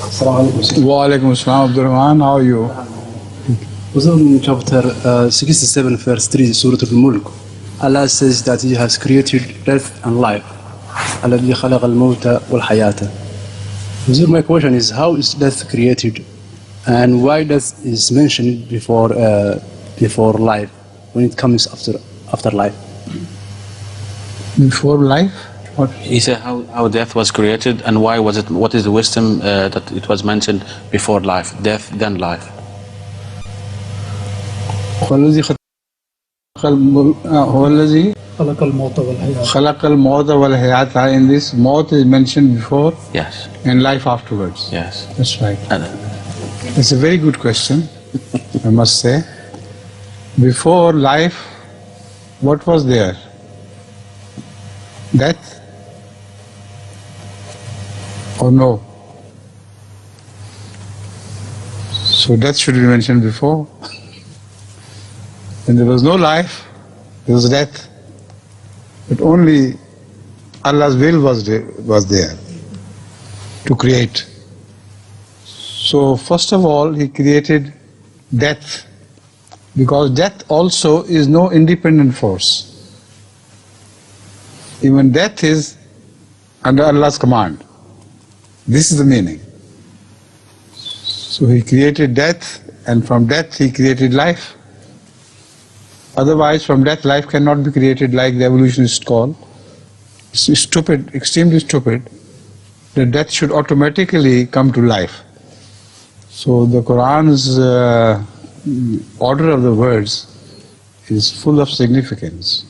Wa alaikum assalam, Abdurrahman. How are you? Was in chapter 67, verse 3, Surah Al-Mulk. Allah says that He has created death and life. الذي خلق الموت والحياة. My question is, how is death created, and why death is mentioned before life when it comes after life? Before life? What? He said how death was created, and why was it? What is the wisdom that it was mentioned before life, death then life? خلق الموت والحیات. In this, maut is mentioned before, Yes. and life afterwards. Yes. That's right. It's a very good question, I must say. Before life, what was there? Death? Or no? So death should be mentioned before. When there was no life, there was death. But only Allah's will was there to create. So first of all, He created death, because death also is no independent force. Even death is under Allah's command. This is the meaning. So He created death, and from death He created life. Otherwise, from death, life cannot be created, like the evolutionists call. It's stupid, extremely stupid, that death should automatically come to life. So the Quran's order of the words is full of significance.